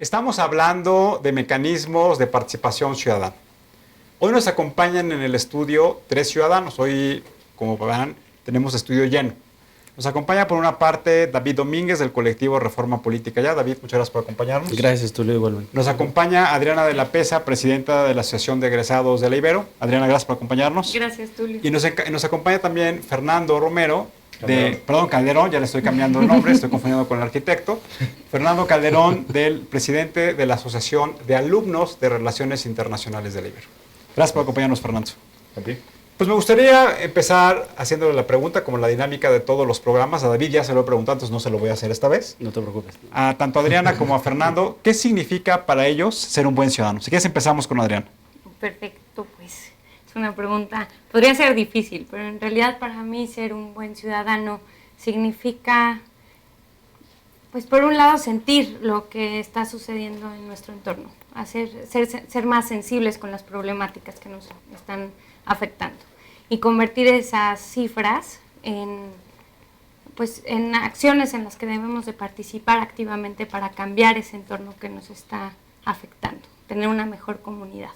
Estamos hablando de mecanismos de participación ciudadana. Hoy nos acompañan en el estudio 3 ciudadanos. Hoy, como verán, tenemos estudio lleno. Nos acompaña por una parte David Domínguez del colectivo Reforma Política Ya. David, muchas gracias por acompañarnos. Gracias, Tulio, igualmente. Nos acompaña Adriana de la Pesa, presidenta de la Asociación de Egresados de la Ibero. Adriana, gracias por acompañarnos. Gracias, Tulio. Y nos acompaña también Fernando Romero, Calderón, ya le estoy cambiando el nombre, estoy confundiendo con el arquitecto. Fernando Calderón, del presidente de la Asociación de Alumnos de Relaciones Internacionales de la Ibero. Gracias por acompañarnos, Fernando. ¿A ti? Pues me gustaría empezar haciéndole la pregunta, como la dinámica de todos los programas. A David ya se lo he preguntado, entonces no se lo voy a hacer esta vez. No te preocupes. A tanto a Adriana como a Fernando, ¿qué significa para ellos ser un buen ciudadano? Si quieres empezamos con Adriana. Perfecto, pues es una pregunta, podría ser difícil, pero en realidad para mí ser un buen ciudadano significa, pues por un lado sentir lo que está sucediendo en nuestro entorno, ser más sensibles con las problemáticas que nos están afectando y convertir esas cifras en acciones en las que debemos de participar activamente para cambiar ese entorno que nos está afectando, tener una mejor comunidad.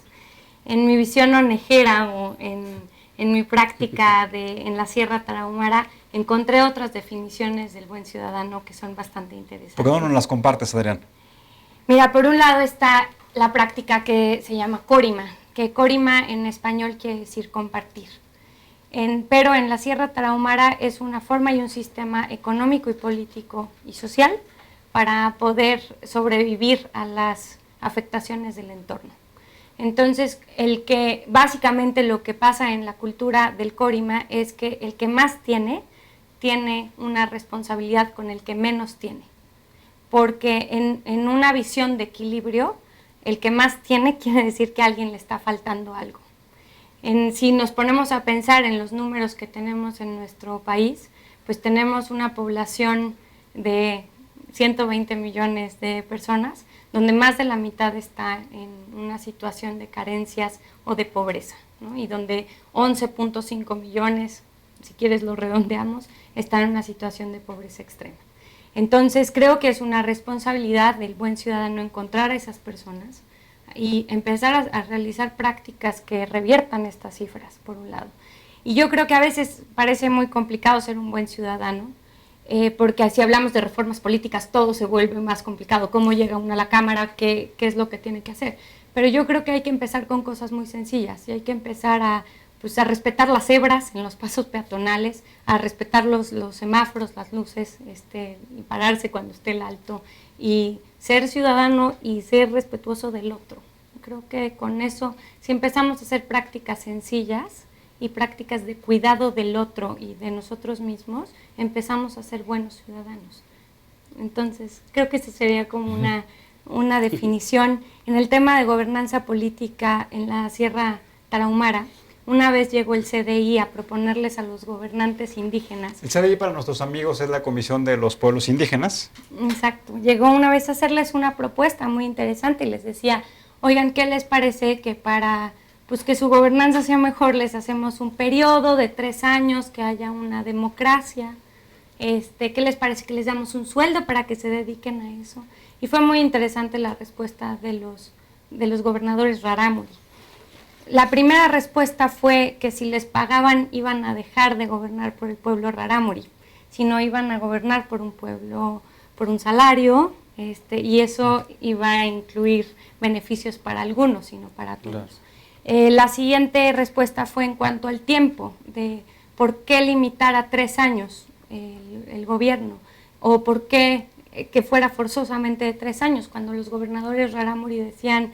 En mi visión onejera o en mi práctica en la Sierra Tarahumara encontré otras definiciones del buen ciudadano que son bastante interesantes. ¿Por qué no nos las compartes, Adrián? Mira, por un lado está la práctica que se llama Corima, que Corima en español quiere decir compartir. Pero en la Sierra Tarahumara es una forma y un sistema económico y político y social para poder sobrevivir a las afectaciones del entorno. Entonces, básicamente lo que pasa en la cultura del Corima es que el que más tiene una responsabilidad con el que menos tiene. Porque en una visión de equilibrio, el que más tiene quiere decir que a alguien le está faltando algo. Si nos ponemos a pensar en los números que tenemos en nuestro país, pues tenemos una población de 120 millones de personas, donde más de la mitad está en una situación de carencias o de pobreza, ¿no? Y donde 11.5 millones, si quieres lo redondeamos, están en una situación de pobreza extrema. Entonces creo que es una responsabilidad del buen ciudadano encontrar a esas personas y empezar a realizar prácticas que reviertan estas cifras, por un lado. Y yo creo que a veces parece muy complicado ser un buen ciudadano, porque si hablamos de reformas políticas todo se vuelve más complicado, cómo llega uno a la Cámara, qué es lo que tiene que hacer. Pero yo creo que hay que empezar con cosas muy sencillas y hay que empezar a respetar las cebras en los pasos peatonales, a respetar los semáforos, las luces, y pararse cuando esté el alto, y ser ciudadano y ser respetuoso del otro. Creo que con eso, si empezamos a hacer prácticas sencillas y prácticas de cuidado del otro y de nosotros mismos, empezamos a ser buenos ciudadanos. Entonces, creo que esa sería como una definición. En el tema de gobernanza política en la Sierra Tarahumara, una vez llegó el CDI a proponerles a los gobernantes indígenas. El CDI, para nuestros amigos, es la Comisión de los Pueblos Indígenas. Exacto. Llegó una vez a hacerles una propuesta muy interesante y les decía, oigan, ¿qué les parece que para que su gobernanza sea mejor les hacemos un periodo de 3 años, que haya una democracia? ¿Qué les parece que les damos un sueldo para que se dediquen a eso? Y fue muy interesante la respuesta de los gobernadores rarámuri. La primera respuesta fue que si les pagaban iban a dejar de gobernar por el pueblo rarámuri, sino iban a gobernar por un pueblo, por un salario, y eso iba a incluir beneficios para algunos, sino para todos. Claro. La siguiente respuesta fue en cuanto al tiempo, de por qué limitar a 3 años el gobierno, o por qué que fuera forzosamente de 3 años, cuando los gobernadores rarámuri decían,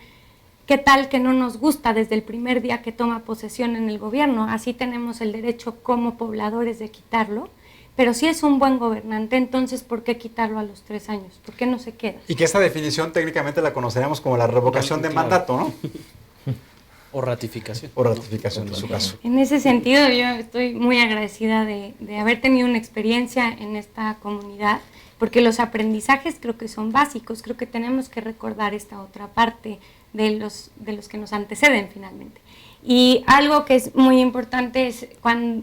¿qué tal que no nos gusta desde el primer día que toma posesión en el gobierno? Así tenemos el derecho como pobladores de quitarlo, pero si es un buen gobernante, entonces ¿por qué quitarlo a los 3 años? ¿Por qué no se queda? Y que esta definición técnicamente la conoceríamos como la revocación de mandato, ¿no? O ratificación. O ratificación, en su caso. En ese sentido, yo estoy muy agradecida de haber tenido una experiencia en esta comunidad, porque los aprendizajes creo que son básicos, creo que tenemos que recordar esta otra parte de los que nos anteceden finalmente. Y algo que es muy importante es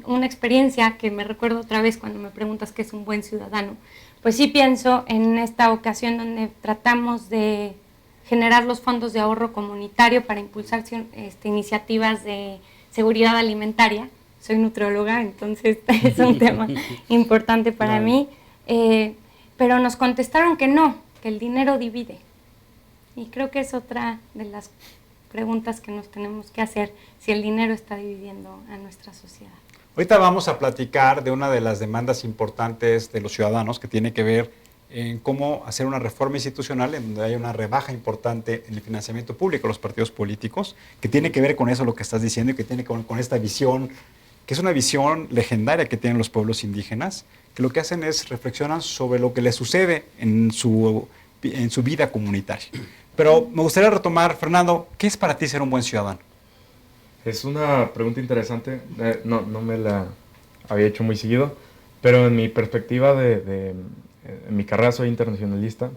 una experiencia que me recuerdo otra vez cuando me preguntas qué es un buen ciudadano. Pues sí pienso en esta ocasión donde tratamos de generar los fondos de ahorro comunitario para impulsar iniciativas de seguridad alimentaria. Soy nutrióloga, entonces es un tema importante para mí. Pero nos contestaron que no, que el dinero divide. Y creo que es otra de las preguntas que nos tenemos que hacer, si el dinero está dividiendo a nuestra sociedad. Ahorita vamos a platicar de una de las demandas importantes de los ciudadanos que tiene que ver en cómo hacer una reforma institucional en donde haya una rebaja importante en el financiamiento público de los partidos políticos, que tiene que ver con eso lo que estás diciendo y que tiene que ver con esta visión, que es una visión legendaria que tienen los pueblos indígenas, que lo que hacen es reflexionar sobre lo que les sucede en su vida comunitaria. Pero me gustaría retomar, Fernando, ¿qué es para ti ser un buen ciudadano? Es una pregunta interesante, no me la había hecho muy seguido, pero en mi perspectiva en mi carrera soy internacionalista,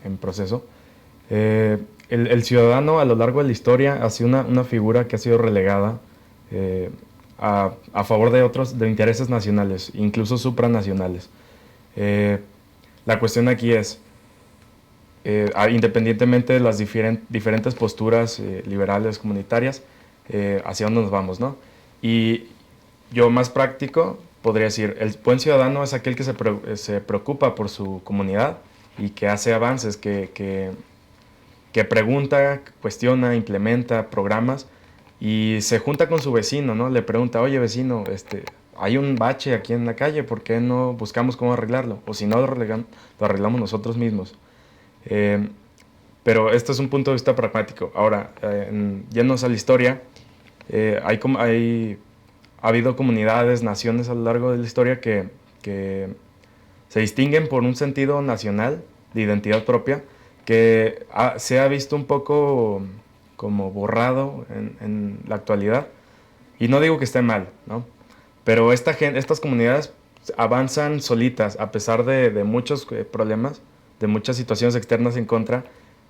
en proceso. El ciudadano a lo largo de la historia ha sido una figura que ha sido relegada a favor de intereses nacionales, incluso supranacionales. La cuestión aquí es, independientemente de las diferentes posturas liberales, comunitarias, hacia dónde nos vamos, ¿no? Y yo más práctico podría decir, el buen ciudadano es aquel que se preocupa por su comunidad y que hace avances, que pregunta, cuestiona, implementa programas y se junta con su vecino, ¿no? Le pregunta, oye vecino, hay un bache aquí en la calle, ¿por qué no buscamos cómo arreglarlo? O si no lo arreglamos nosotros mismos. Pero este es un punto de vista pragmático. Ahora, yéndonos a la historia, ha habido comunidades, naciones a lo largo de la historia que se distinguen por un sentido nacional de identidad propia que se ha visto un poco como borrado en la actualidad. Y no digo que esté mal, ¿no? Pero estas comunidades avanzan solitas a pesar de muchos problemas, de muchas situaciones externas en contra,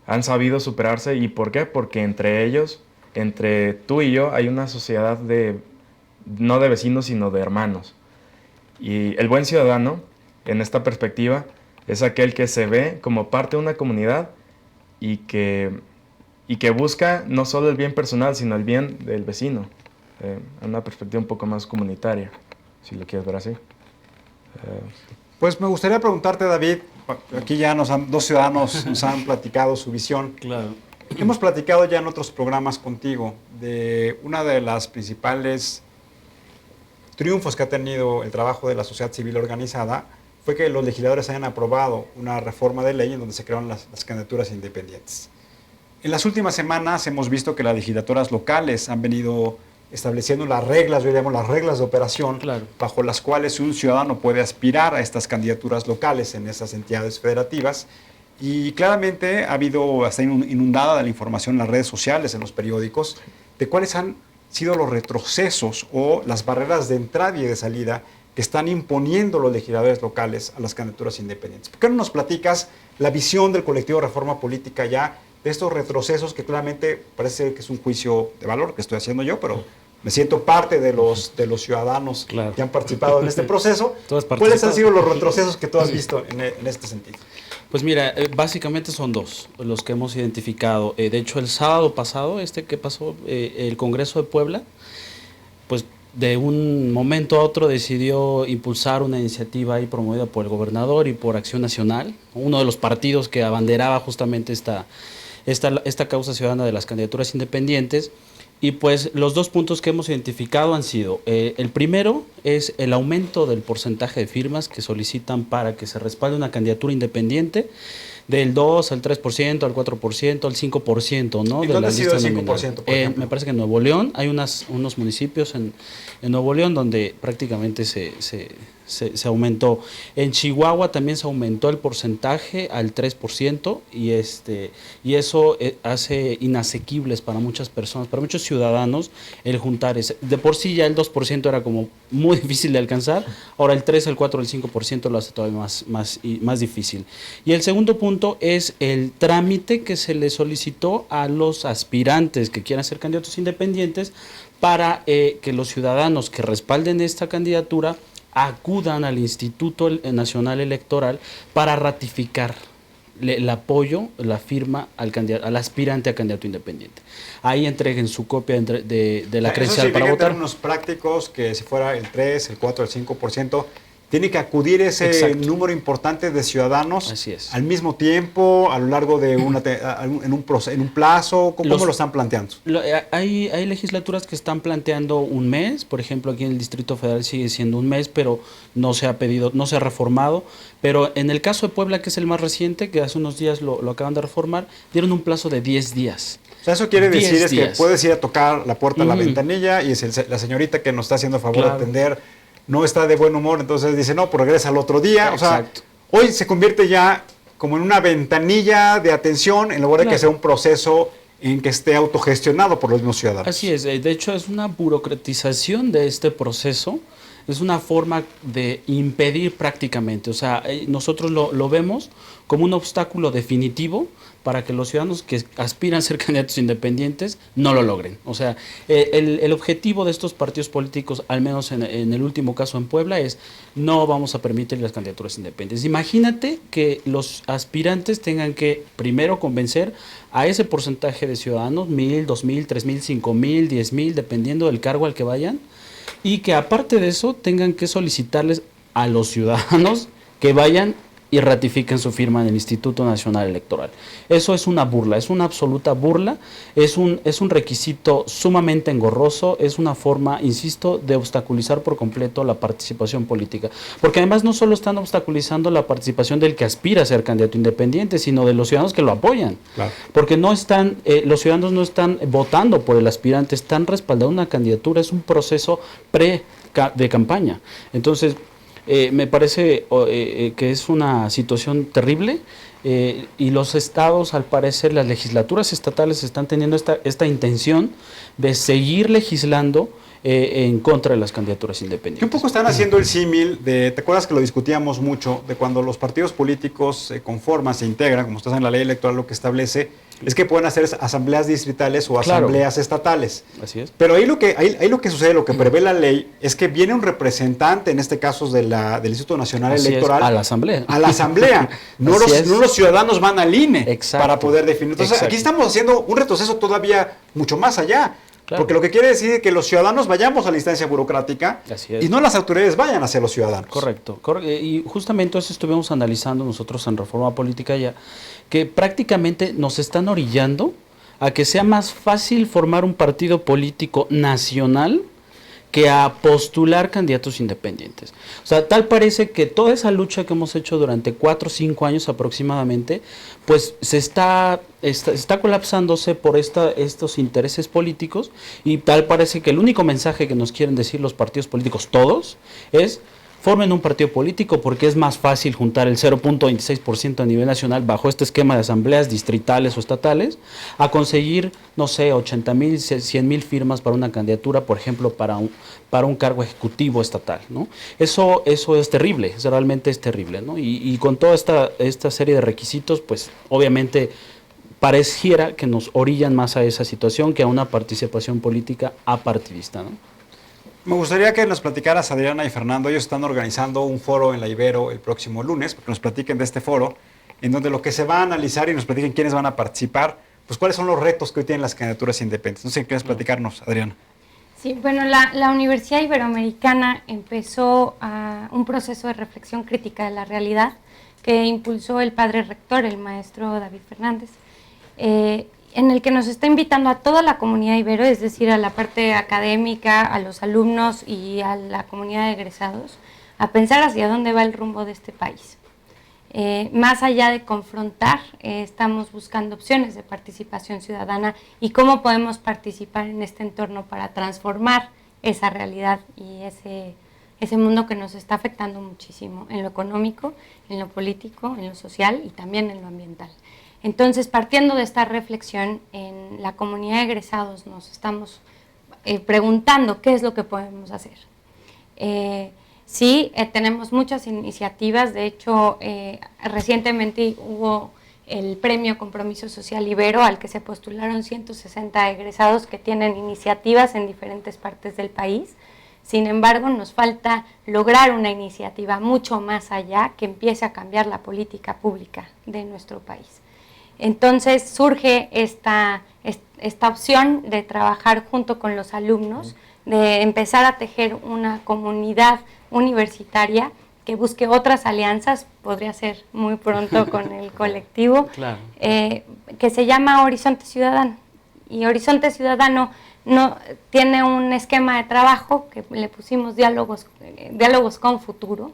han sabido superarse. ¿Y por qué? Porque entre ellos, entre tú y yo, hay una sociedad no de vecinos, sino de hermanos. Y el buen ciudadano, en esta perspectiva, es aquel que se ve como parte de una comunidad y que busca no solo el bien personal, sino el bien del vecino. En una perspectiva un poco más comunitaria, si lo quieres ver así. Pues me gustaría preguntarte, David, aquí ya dos ciudadanos nos han platicado su visión. Claro. Hemos platicado ya en otros programas contigo de una de las principales triunfos que ha tenido el trabajo de la sociedad civil organizada, fue que los legisladores hayan aprobado una reforma de ley en donde se crearon las candidaturas independientes. En las últimas semanas hemos visto que las legislaturas locales han venido estableciendo las reglas, yo llamo las reglas de operación, Claro, bajo las cuales un ciudadano puede aspirar a estas candidaturas locales en esas entidades federativas. Y claramente ha habido hasta inundada de la información en las redes sociales, en los periódicos, de cuáles han sido los retrocesos o las barreras de entrada y de salida que están imponiendo los legisladores locales a las candidaturas independientes. ¿Por qué no nos platicas la visión del colectivo Reforma Política ya de estos retrocesos que claramente parece que es un juicio de valor que estoy haciendo yo, pero me siento parte de los ciudadanos claro, que han participado en este proceso? Todos ¿Cuáles han participaron. sido los retrocesos que tú has visto en este sentido? Pues mira, básicamente son dos los que hemos identificado. De hecho, el sábado pasado, que pasó, el Congreso de Puebla, pues de un momento a otro decidió impulsar una iniciativa ahí promovida por el gobernador y por Acción Nacional, uno de los partidos que abanderaba justamente esta causa ciudadana de las candidaturas independientes. Y pues los dos puntos que hemos identificado han sido, el primero es el aumento del porcentaje de firmas que solicitan para que se respalde una candidatura independiente del 2 al 3%, al 4%, al 5%, ¿no? ¿Y de dónde la ha sido lista el 5%, nominal. por ejemplo? Me parece que en Nuevo León hay unos municipios en Nuevo León donde prácticamente se aumentó. En Chihuahua también se aumentó el porcentaje al 3% y eso hace inasequibles para muchas personas, para muchos ciudadanos el juntar ese. De por sí ya el 2% era como muy difícil de alcanzar, ahora el 3, el 4, el 5% lo hace todavía más difícil. Y el segundo punto es el trámite que se le solicitó a los aspirantes que quieran ser candidatos independientes para que los ciudadanos que respalden esta candidatura acudan al Instituto Nacional Electoral para ratificar el apoyo, la firma al aspirante a candidato independiente. Ahí entreguen su copia de la credencial para votar. En términos prácticos, que si fuera el 3, el 4, el 5%, tiene que acudir ese número importante de ciudadanos al mismo tiempo, a lo largo de en un plazo. ¿Cómo lo están planteando? Hay legislaturas que están planteando un mes, por ejemplo, aquí en el Distrito Federal sigue siendo un mes, pero no se ha reformado. Pero en el caso de Puebla, que es el más reciente, que hace unos días lo acaban de reformar, dieron un plazo de 10 días. O sea, eso quiere decir que puedes ir a tocar la puerta, la ventanilla, y es la señorita que nos está haciendo favor de atender no está de buen humor, entonces dice, no, pues regresa al otro día. Exacto. O sea, hoy se convierte ya como en una ventanilla de atención en lugar de que sea un proceso en que esté autogestionado por los mismos ciudadanos. Así es, de hecho es una burocratización de este proceso, es una forma de impedir prácticamente, o sea, nosotros lo vemos como un obstáculo definitivo para que los ciudadanos que aspiran a ser candidatos independientes no lo logren. O sea, el objetivo de estos partidos políticos, al menos en el último caso en Puebla, es no vamos a permitir las candidaturas independientes. Imagínate que los aspirantes tengan que primero convencer a ese porcentaje de ciudadanos, 1,000, 2,000, 3,000, 5,000, 10,000, dependiendo del cargo al que vayan, y que aparte de eso tengan que solicitarles a los ciudadanos que vayan y ratifiquen su firma en el Instituto Nacional Electoral. Eso es una burla, es una absoluta burla, es un requisito sumamente engorroso, es una forma, insisto, de obstaculizar por completo la participación política. Porque además no solo están obstaculizando la participación del que aspira a ser candidato independiente, sino de los ciudadanos que lo apoyan. Claro. Porque no están, los ciudadanos no están votando por el aspirante, están respaldando una candidatura, es un proceso de campaña. Entonces, me parece que es una situación terrible y los estados, al parecer, las legislaturas estatales están teniendo esta intención de seguir legislando en contra de las candidaturas independientes. Que un poco están haciendo el símil de, ¿te acuerdas que lo discutíamos mucho? De cuando los partidos políticos se conforman, se integran, como estás en la ley electoral lo que establece, es que pueden hacer asambleas distritales o asambleas estatales. Así es. Pero ahí lo que sucede, lo que prevé la ley, es que viene un representante, en este caso del Instituto Nacional Electoral, a la asamblea. A la asamblea. No los ciudadanos van al INE para poder definir. Entonces, aquí estamos haciendo un retroceso todavía mucho más allá. Claro. Porque lo que quiere decir es que los ciudadanos vayamos a la instancia burocrática y no las autoridades vayan hacia los ciudadanos. Correcto. Y justamente eso estuvimos analizando nosotros en Reforma Política ya, que prácticamente nos están orillando a que sea más fácil formar un partido político nacional que a postular candidatos independientes. O sea, tal parece que toda esa lucha que hemos hecho durante 4 o 5 años aproximadamente, pues está colapsándose por estos intereses políticos, y tal parece que el único mensaje que nos quieren decir los partidos políticos, todos, es: formen un partido político porque es más fácil juntar el 0.26% a nivel nacional bajo este esquema de asambleas distritales o estatales, a conseguir, no sé, 80,000, 100,000 firmas para una candidatura, por ejemplo, para un cargo ejecutivo estatal, ¿no? Eso es terrible, realmente es terrible, ¿no? Y con toda esta serie de requisitos, pues obviamente pareciera que nos orillan más a esa situación que a una participación política apartidista, ¿no? Me gustaría que nos platicaras, Adriana y Fernando. Ellos están organizando un foro en la Ibero el próximo lunes, porque nos platiquen de este foro, en donde lo que se va a analizar y nos platiquen quiénes van a participar, pues cuáles son los retos que hoy tienen las candidaturas independientes. No sé si quieres platicarnos, Adriana. Sí, bueno, la Universidad Iberoamericana empezó un proceso de reflexión crítica de la realidad que impulsó el padre rector, el maestro David Fernández, en el que nos está invitando a toda la comunidad ibero, es decir, a la parte académica, a los alumnos y a la comunidad de egresados, a pensar hacia dónde va el rumbo de este país. Más allá de confrontar, estamos buscando opciones de participación ciudadana y cómo podemos participar en este entorno para transformar esa realidad y ese mundo que nos está afectando muchísimo en lo económico, en lo político, en lo social y también en lo ambiental. Entonces, partiendo de esta reflexión, en la comunidad de egresados nos estamos preguntando qué es lo que podemos hacer. Sí, tenemos muchas iniciativas. De hecho, recientemente hubo el Premio Compromiso Social Ibero, al que se postularon 160 egresados que tienen iniciativas en diferentes partes del país. Sin embargo, nos falta lograr una iniciativa mucho más allá que empiece a cambiar la política pública de nuestro país. Entonces surge esta opción de trabajar junto con los alumnos, de empezar a tejer una comunidad universitaria que busque otras alianzas, podría ser muy pronto con el colectivo, Claro. Que se llama Horizonte Ciudadano. Y Horizonte Ciudadano tiene un esquema de trabajo que le pusimos diálogos con futuro,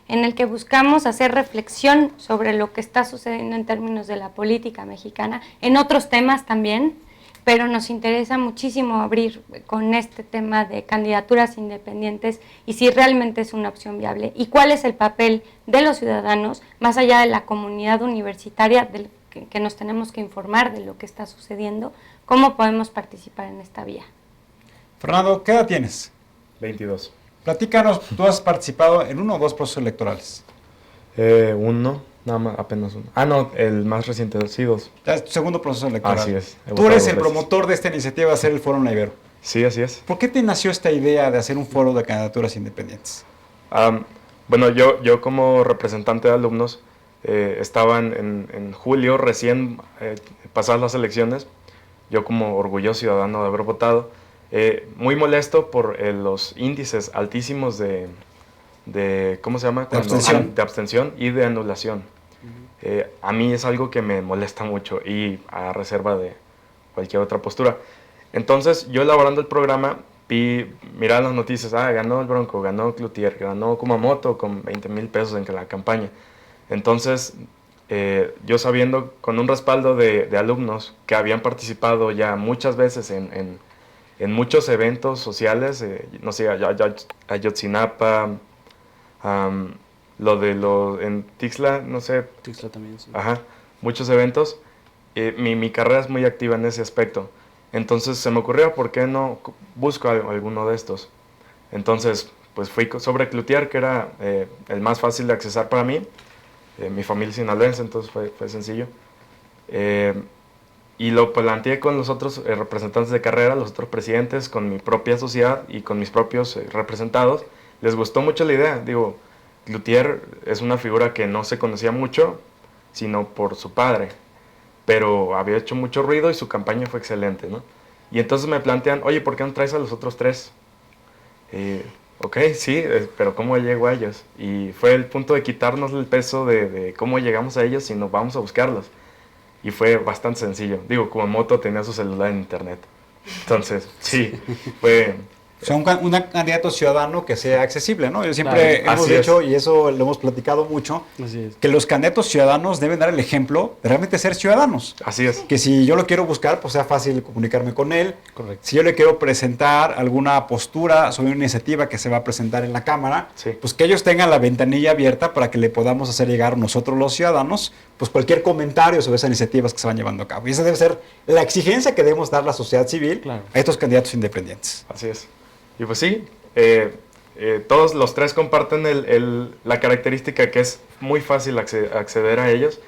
en el que buscamos hacer reflexión sobre lo que está sucediendo en términos de la política mexicana, en otros temas también, pero nos interesa muchísimo abrir con este tema de candidaturas independientes y si realmente es una opción viable y cuál es el papel de los ciudadanos, más allá de la comunidad universitaria que nos tenemos que informar de lo que está sucediendo, cómo podemos participar en esta vía. Fernando, ¿qué edad tienes? 22. Platícanos, tú has participado en 1 o 2 procesos electorales. Uno, nada más, apenas uno. Ah, no, el más reciente, sí, 2. Ya es tu segundo proceso electoral. Así es. Tú eres el promotor de esta iniciativa de hacer el Foro Naivero. Sí, así es. ¿Por qué te nació esta idea de hacer un foro de candidaturas independientes? Bueno, yo como representante de alumnos estaba en julio, recién pasadas las elecciones, yo como orgulloso ciudadano de haber votado, muy molesto por los índices altísimos de ¿cómo se llama? De abstención. Y de anulación. A mí es algo que me molesta mucho y a reserva de cualquier otra postura. Entonces, yo elaborando el programa, miraba las noticias, ganó el Bronco, ganó Cloutier, ganó Kumamoto con 20,000 pesos en la campaña. Entonces, yo sabiendo con un respaldo de alumnos que habían participado ya muchas veces en muchos eventos sociales, no sé, Ayotzinapa, en Tixla, no sé. Tixla también, sí. Ajá, muchos eventos. Mi carrera es muy activa en ese aspecto. Entonces se me ocurrió, ¿por qué no busco alguno de estos? Entonces, pues fui sobre Cloutier, que era el más fácil de accesar para mí. Mi familia es sinaloense, entonces fue sencillo. Y lo planteé con los otros representantes de carrera, los otros presidentes, con mi propia sociedad y con mis propios representados. Les gustó mucho la idea. Digo, Cloutier es una figura que no se conocía mucho, sino por su padre, pero había hecho mucho ruido y su campaña fue excelente, ¿no? Y entonces me plantean, oye, ¿por qué no traes a los otros 3? Ok, sí, pero ¿cómo llego a ellos? Y fue el punto de quitarnos el peso de cómo llegamos a ellos, sino vamos a buscarlos. Y fue bastante sencillo. Digo, Kumamoto tenía su celular en internet. Entonces, sí, fue... O sea, un candidato ciudadano que sea accesible, ¿no? Yo siempre hemos Así dicho, es. y eso lo hemos platicado mucho, Así es. que los candidatos ciudadanos deben dar el ejemplo de realmente ser ciudadanos. Así es. Que si yo lo quiero buscar, pues sea fácil comunicarme con él. Correcto. Si yo le quiero presentar alguna postura sobre una iniciativa que se va a presentar en la Cámara, Sí. pues que ellos tengan la ventanilla abierta para que le podamos hacer llegar nosotros los ciudadanos, pues cualquier comentario sobre esas iniciativas que se van llevando a cabo. Y esa debe ser la exigencia que debemos dar la sociedad civil Claro. a estos candidatos independientes. Así es. Y pues sí, todos los 3 comparten la característica que es muy fácil acceder a ellos.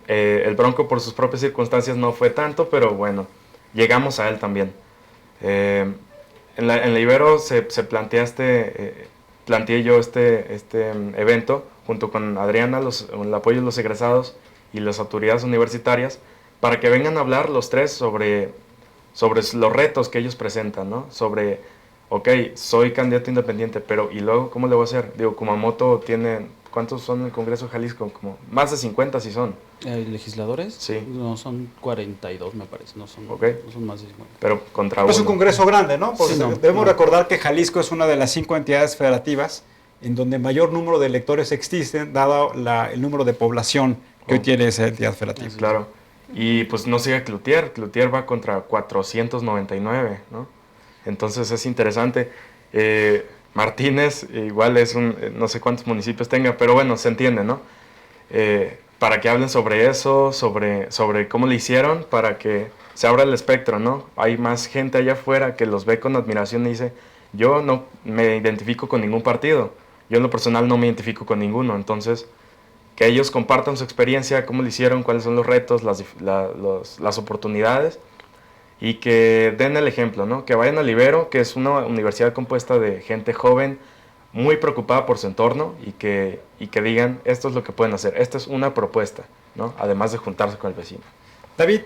El Bronco por sus propias circunstancias no fue tanto, pero bueno, llegamos a él también. En la Ibero planteé yo este evento junto con Adriana, el apoyo de los egresados y las autoridades universitarias, para que vengan a hablar los 3 sobre los retos que ellos presentan, ¿no? Sobre, ok, soy candidato independiente, pero ¿y luego cómo le voy a hacer? Digo, Kumamoto tiene, ¿cuántos son en el Congreso de Jalisco? Como más de 50 sí son. ¿Legisladores? Sí. No, son 42, me parece. No son, Ok. no son más de 50. Pero contra Es uno. un congreso grande, ¿no? Porque Sí, no, debemos no. recordar que Jalisco es una de las 5 entidades federativas en donde mayor número de electores existen, dado el número de población que hoy tiene esa entidad federativa. Claro. Y pues no sigue Cloutier. Cloutier va contra 499, ¿no? Entonces es interesante. Martínez igual es no sé cuántos municipios tenga, pero bueno, se entiende, ¿no? Para que hablen sobre eso, sobre cómo le hicieron, para que se abra el espectro, ¿no? Hay más gente allá afuera que los ve con admiración y dice, yo no me identifico con ningún partido, yo en lo personal no me identifico con ninguno, entonces que ellos compartan su experiencia, cómo lo hicieron, cuáles son los retos, las oportunidades, y que den el ejemplo, ¿no? Que vayan al Ibero, que es una universidad compuesta de gente joven, muy preocupada por su entorno y que digan, esto es lo que pueden hacer, esta es una propuesta, ¿no? Además de juntarse con el vecino. David,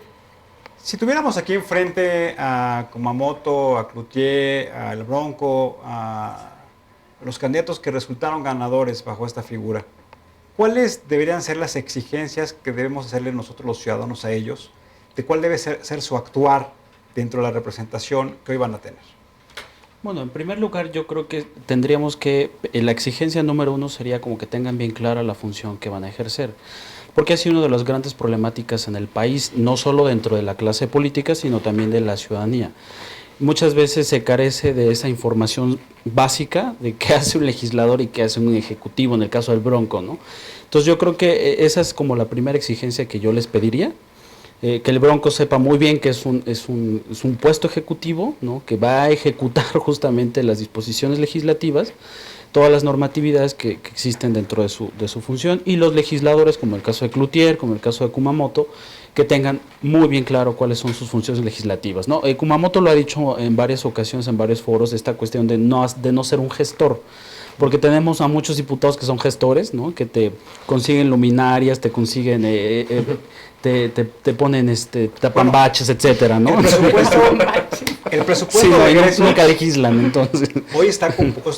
si tuviéramos aquí enfrente a Kumamoto, a Cloutier, al Bronco, a los candidatos que resultaron ganadores bajo esta figura, ¿cuáles deberían ser las exigencias que debemos hacerle nosotros los ciudadanos a ellos? ¿De cuál debe ser su actuar dentro de la representación que hoy van a tener? Bueno, en primer lugar, yo creo que tendríamos que, la exigencia número uno sería como que tengan bien clara la función que van a ejercer, porque ha sido una de las grandes problemáticas en el país, no solo dentro de la clase política, sino también de la ciudadanía. Muchas veces se carece de esa información básica de qué hace un legislador y qué hace un ejecutivo, en el caso del Bronco, ¿no? Entonces yo creo que esa es como la primera exigencia que yo les pediría. Que el Bronco sepa muy bien que es un puesto ejecutivo, ¿no? Que va a ejecutar justamente las disposiciones legislativas, todas las normatividades que existen dentro de su función, y los legisladores, como el caso de Cloutier, como el caso de Kumamoto, que tengan muy bien claro cuáles son sus funciones legislativas, ¿no? Kumamoto lo ha dicho en varias ocasiones, en varios foros, esta cuestión de no ser un gestor, porque tenemos a muchos diputados que son gestores, ¿no? Que te consiguen luminarias, te consiguen, te ponen, tapan baches, etcétera, ¿no? El presupuesto sí, de egresos, nunca legislan, entonces.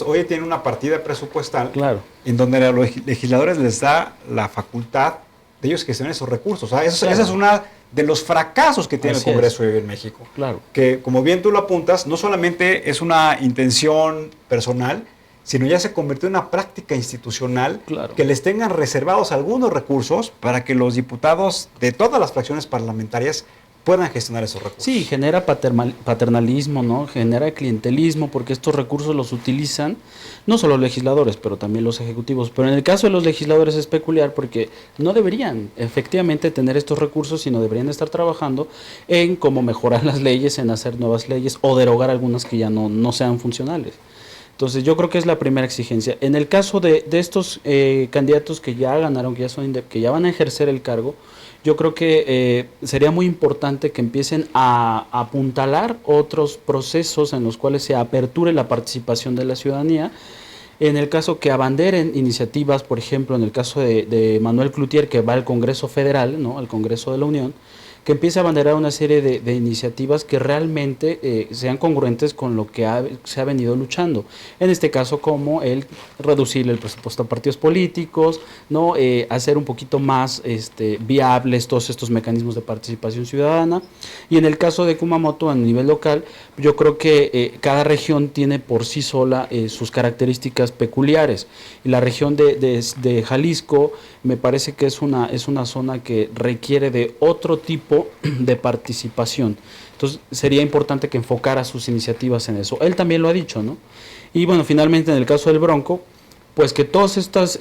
Hoy tiene una partida presupuestal, claro, en donde a los legisladores les da la facultad de ellos gestionar esos recursos. O sea, esa es una de los fracasos que tiene Así el Congreso hoy en México. claro. Que, como bien tú lo apuntas, no solamente es una intención personal, sino ya se convirtió en una práctica institucional, Claro. que les tengan reservados algunos recursos para que los diputados de todas las fracciones parlamentarias puedan gestionar esos recursos. Sí, genera paternalismo, ¿no? Genera clientelismo, porque estos recursos los utilizan no solo los legisladores, pero también los ejecutivos. Pero en el caso de los legisladores es peculiar porque no deberían efectivamente tener estos recursos, sino deberían estar trabajando en cómo mejorar las leyes, en hacer nuevas leyes o derogar algunas que ya no sean funcionales. Entonces yo creo que es la primera exigencia. En el caso de estos candidatos que ya ganaron, que ya van a ejercer el cargo, yo creo que sería muy importante que empiecen a apuntalar otros procesos en los cuales se aperture la participación de la ciudadanía. En el caso que abanderen iniciativas, por ejemplo, en el caso de Manuel Cloutier, que va al Congreso Federal, ¿no? Al Congreso de la Unión, que empiece a abanderar una serie de iniciativas que realmente sean congruentes con lo que se ha venido luchando. En este caso, como el reducir el presupuesto a partidos políticos, ¿no? Hacer un poquito más viables todos estos mecanismos de participación ciudadana. Y en el caso de Kumamoto, a nivel local, yo creo que cada región tiene por sí sola sus características peculiares. Y la región de Jalisco me parece que es una zona que requiere de otro tipo de participación. Entonces sería importante que enfocara sus iniciativas en eso. Él también lo ha dicho, ¿no? Y bueno, finalmente en el caso del Bronco, pues que todas estas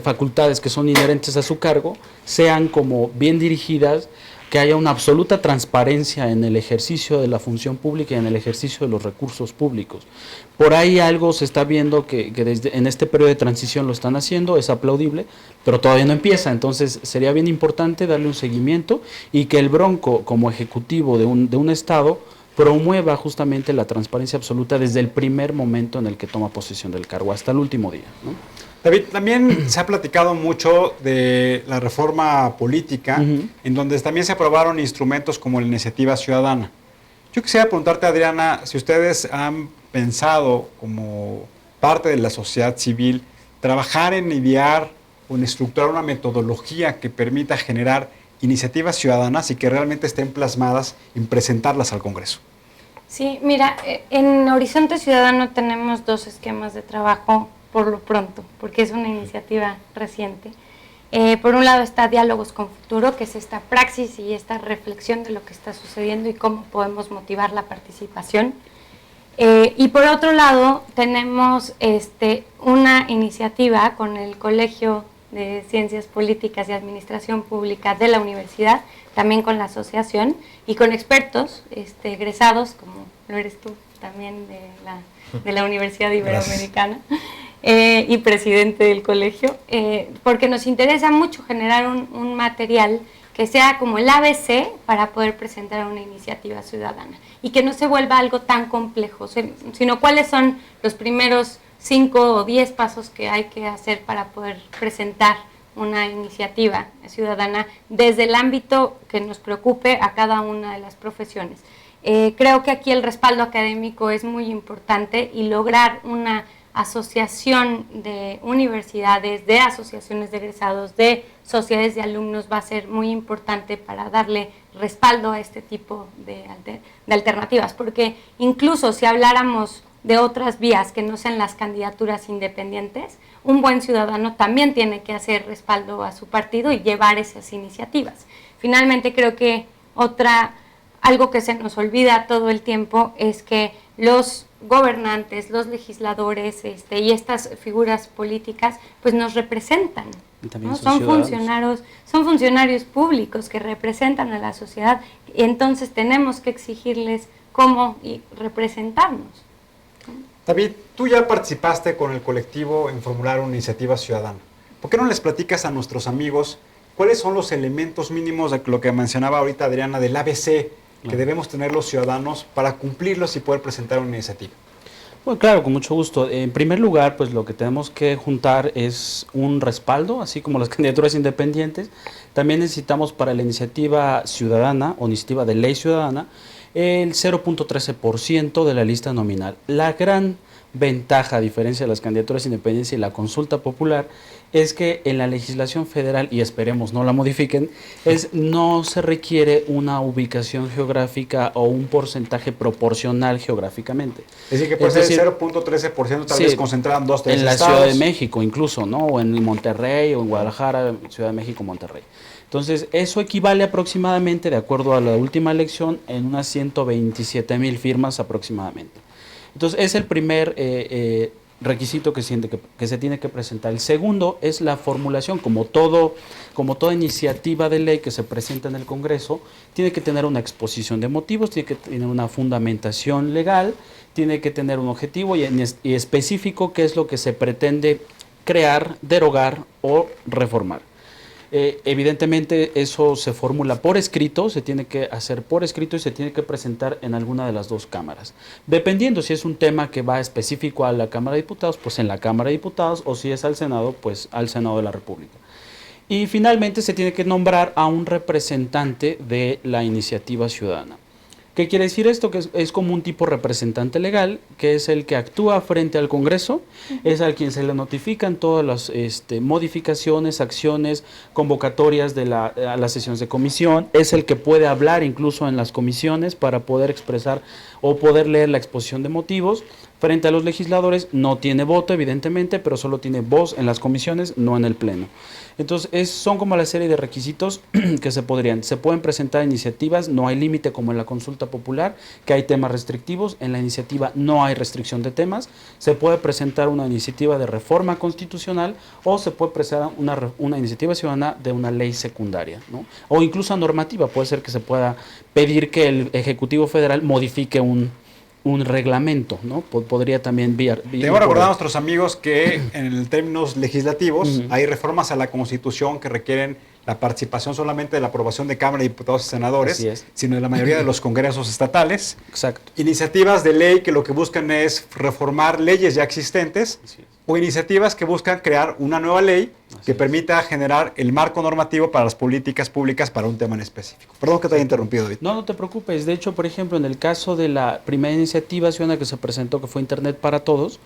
facultades que son inherentes a su cargo sean como bien dirigidas, que haya una absoluta transparencia en el ejercicio de la función pública y en el ejercicio de los recursos públicos. Por ahí algo se está viendo que en este periodo de transición lo están haciendo, es aplaudible, pero todavía no empieza. Entonces sería bien importante darle un seguimiento y que el Bronco, como ejecutivo de un Estado, promueva justamente la transparencia absoluta desde el primer momento en el que toma posesión del cargo, hasta el último día, ¿no? David, también se ha platicado mucho de la reforma política, en donde también se aprobaron instrumentos como la iniciativa ciudadana. Yo quisiera preguntarte, Adriana, si ustedes han pensado como parte de la sociedad civil trabajar en idear o en estructurar una metodología que permita generar iniciativas ciudadanas y que realmente estén plasmadas en presentarlas al Congreso. Sí, mira, en Horizonte Ciudadano tenemos 2 esquemas de trabajo por lo pronto, porque es una iniciativa reciente. Por un lado está Diálogos con Futuro, que es esta praxis y esta reflexión de lo que está sucediendo y cómo podemos motivar la participación. Y por otro lado tenemos una iniciativa con el Colegio de Ciencias Políticas y Administración Pública de la universidad, también con la asociación y con expertos egresados, como lo eres tú también de la Universidad Iberoamericana. Y presidente del colegio, porque nos interesa mucho generar un material que sea como el ABC para poder presentar una iniciativa ciudadana y que no se vuelva algo tan complejo, sino cuáles son los primeros 5 o 10 pasos que hay que hacer para poder presentar una iniciativa ciudadana desde el ámbito que nos preocupe a cada una de las profesiones. Creo que aquí el respaldo académico es muy importante y lograr una asociación de universidades, de asociaciones de egresados, de sociedades de alumnos va a ser muy importante para darle respaldo a este tipo de alternativas, porque incluso si habláramos de otras vías que no sean las candidaturas independientes, un buen ciudadano también tiene que hacer respaldo a su partido y llevar esas iniciativas. Finalmente creo que algo que se nos olvida todo el tiempo es que los gobernantes, los legisladores y estas figuras políticas pues nos representan, ¿no? Son funcionarios públicos que representan a la sociedad y entonces tenemos que exigirles cómo representarnos. David, tú ya participaste con el colectivo en formular una iniciativa ciudadana. ¿Por qué no les platicas a nuestros amigos cuáles son los elementos mínimos de lo que mencionaba ahorita Adriana del ABC que debemos tener los ciudadanos para cumplirlos y poder presentar una iniciativa? Bueno, claro, con mucho gusto. En primer lugar, pues lo que tenemos que juntar es un respaldo, así como las candidaturas independientes. También necesitamos para la iniciativa ciudadana o iniciativa de ley ciudadana el 0.13% de la lista nominal. La gran ventaja, a diferencia de las candidaturas independientes y la consulta popular, es que en la legislación federal, y esperemos no la modifiquen, no se requiere una ubicación geográfica o un porcentaje proporcional geográficamente. Es decir, que puede ser 0.13% tal vez concentrado en 2-3 estados. En la Ciudad de México incluso, ¿no? O en Monterrey, o en Guadalajara, Ciudad de México, Monterrey. Entonces, eso equivale aproximadamente, de acuerdo a la última elección, en unas 127,000 firmas aproximadamente. Entonces, es el primer requisito que se tiene que presentar. El segundo es la formulación. Como toda iniciativa de ley que se presenta en el Congreso, tiene que tener una exposición de motivos, tiene que tener una fundamentación legal, tiene que tener un objetivo y específico qué es lo que se pretende crear, derogar o reformar. Evidentemente eso se formula por escrito, se tiene que hacer por escrito y se tiene que presentar en alguna de las dos cámaras. Dependiendo si es un tema que va específico a la Cámara de Diputados, pues en la Cámara de Diputados, o si es al Senado, pues al Senado de la República. Y finalmente se tiene que nombrar a un representante de la iniciativa ciudadana. ¿Qué quiere decir esto? Que es como un tipo representante legal, que es el que actúa frente al Congreso, es al quien se le notifican todas las modificaciones, acciones, convocatorias a las sesiones de comisión, es el que puede hablar incluso en las comisiones para poder expresar o poder leer la exposición de motivos. Frente a los legisladores no tiene voto, evidentemente, pero solo tiene voz en las comisiones, no en el Pleno. Entonces, son como la serie de requisitos que se pueden presentar iniciativas, no hay límite como en la consulta popular, que hay temas restrictivos, en la iniciativa no hay restricción de temas, se puede presentar una iniciativa de reforma constitucional o se puede presentar una iniciativa ciudadana de una ley secundaria, ¿no? O incluso normativa, puede ser que se pueda pedir que el Ejecutivo Federal modifique un reglamento, ¿no? Podría también Debo recordar a nuestros amigos que en términos legislativos hay reformas a la Constitución que requieren la participación solamente de la aprobación de Cámara de Diputados y Senadores, sino de la mayoría de los congresos estatales. Exacto. Iniciativas de ley que lo que buscan es reformar leyes ya existentes o iniciativas que buscan crear una nueva ley que permita generar el marco normativo para las políticas públicas para un tema en específico. Perdón que te haya interrumpido, David. No te preocupes. De hecho, por ejemplo, en el caso de la primera iniciativa ciudadana que se presentó, que fue Internet para Todos,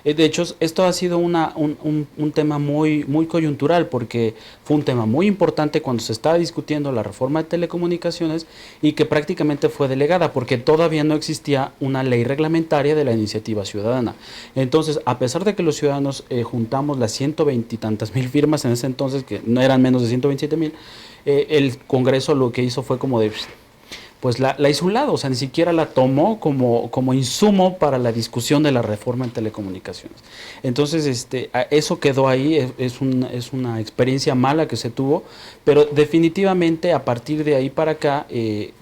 de hecho, esto ha sido un tema muy coyuntural porque fue un tema muy importante cuando se estaba discutiendo la reforma de telecomunicaciones y que prácticamente fue delegada porque todavía no existía una ley reglamentaria de la iniciativa ciudadana. Entonces, a pesar de que los ciudadanos juntamos las 120 y tantas mil firmas en ese entonces, que no eran menos de 127,000, el Congreso lo que hizo fue como de... pues la hizo a un lado, o sea, ni siquiera la tomó como insumo para la discusión de la reforma en telecomunicaciones. Entonces, eso quedó ahí, es una experiencia mala que se tuvo, pero definitivamente a partir de ahí para acá,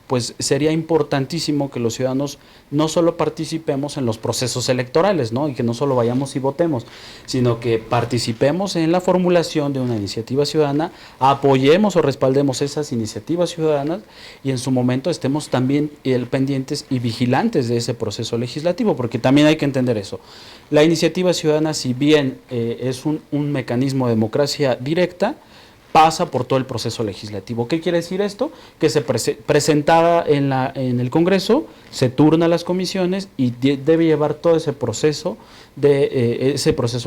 pues sería importantísimo que los ciudadanos no solo participemos en los procesos electorales, ¿no? Y que no solo vayamos y votemos, sino que participemos en la formulación de una iniciativa ciudadana, apoyemos o respaldemos esas iniciativas ciudadanas y en su momento estemos también pendientes y vigilantes de ese proceso legislativo, porque también hay que entender eso. La iniciativa ciudadana, si bien es un mecanismo de democracia directa, pasa por todo el proceso legislativo. ¿Qué quiere decir esto? Que se presentada en el Congreso, se turna a las comisiones y debe llevar todo ese proceso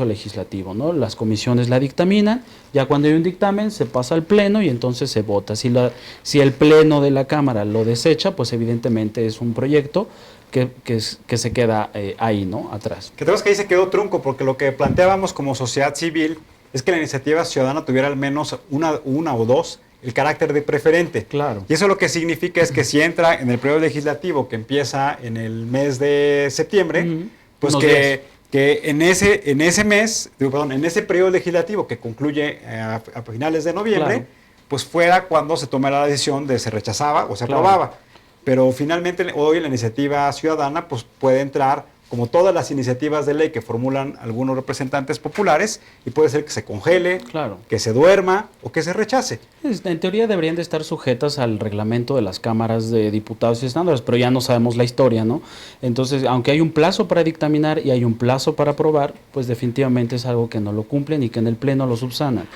legislativo, ¿no? Las comisiones la dictaminan, ya cuando hay un dictamen se pasa al Pleno y entonces se vota. Si el Pleno de la Cámara lo desecha, pues evidentemente es un proyecto que se queda ahí, ¿no? Atrás. Que tenemos que ahí se quedó trunco, porque lo que planteábamos como sociedad civil es que la iniciativa ciudadana tuviera al menos una o dos el carácter de preferente. Claro. Y eso lo que significa es que si entra en el periodo legislativo que empieza en el mes de septiembre, pues que en ese mes, en ese periodo legislativo que concluye a finales de noviembre, claro, pues fuera cuando se tomara la decisión de se rechazaba o se aprobaba. Pero finalmente hoy la iniciativa ciudadana pues puede entrar como todas las iniciativas de ley que formulan algunos representantes populares, y puede ser que se congele, claro, que se duerma o que se rechace. En teoría deberían de estar sujetas al reglamento de las cámaras de diputados y senadores, pero ya no sabemos la historia, ¿no? Entonces, aunque hay un plazo para dictaminar y hay un plazo para aprobar, pues definitivamente es algo que no lo cumplen y que en el Pleno lo subsanan.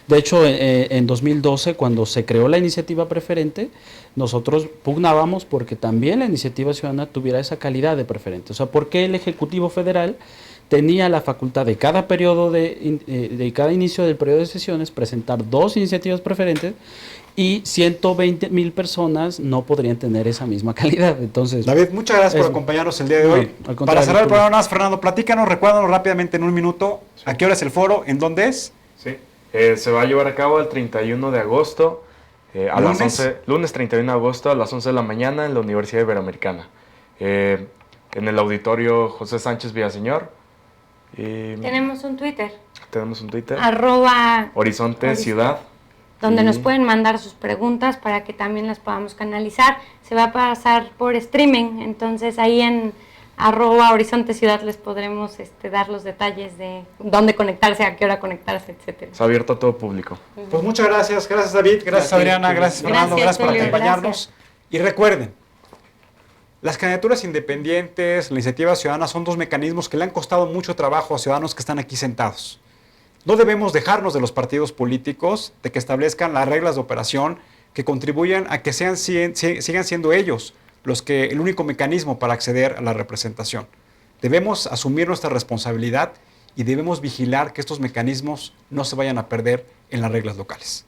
De hecho, en 2012, cuando se creó la iniciativa preferente, nosotros pugnábamos porque también la iniciativa ciudadana tuviera esa calidad de preferente. O sea, ¿por qué el Ejecutivo Federal tenía la facultad de cada periodo de cada inicio del periodo de sesiones presentar 2 iniciativas preferentes y 120,000 personas no podrían tener esa misma calidad? Entonces, David, muchas gracias por acompañarnos el día de hoy. Para cerrar el programa, Fernando, platícanos, recuérdanos rápidamente en un minuto, ¿a qué hora es el foro? ¿En dónde es? Sí, se va a llevar a cabo el 31 de agosto, lunes 31 de agosto a las 11 de la mañana en la Universidad Iberoamericana, en el auditorio José Sánchez Villaseñor. Tenemos un Twitter. Horizonte Ciudad. Donde nos pueden mandar sus preguntas para que también las podamos canalizar. Se va a pasar por streaming, entonces ahí en @Horizonte Ciudad les podremos dar los detalles de dónde conectarse, a qué hora conectarse, etcétera. Es abierto a todo público. Pues muchas gracias. Gracias, David. Gracias, Adriana. Gracias, Fernando. Gracias por acompañarnos. Gracias. Y recuerden, las candidaturas independientes, la iniciativa ciudadana son 2 mecanismos que le han costado mucho trabajo a ciudadanos que están aquí sentados. No debemos dejarnos de los partidos políticos, de que establezcan las reglas de operación que contribuyan a que sigan siendo ellos el único mecanismo para acceder a la representación. Debemos asumir nuestra responsabilidad y debemos vigilar que estos mecanismos no se vayan a perder en las reglas locales.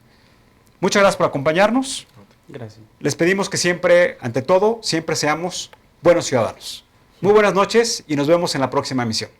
Muchas gracias por acompañarnos. Gracias. Les pedimos que siempre, ante todo, siempre seamos buenos ciudadanos. Muy buenas noches y nos vemos en la próxima emisión.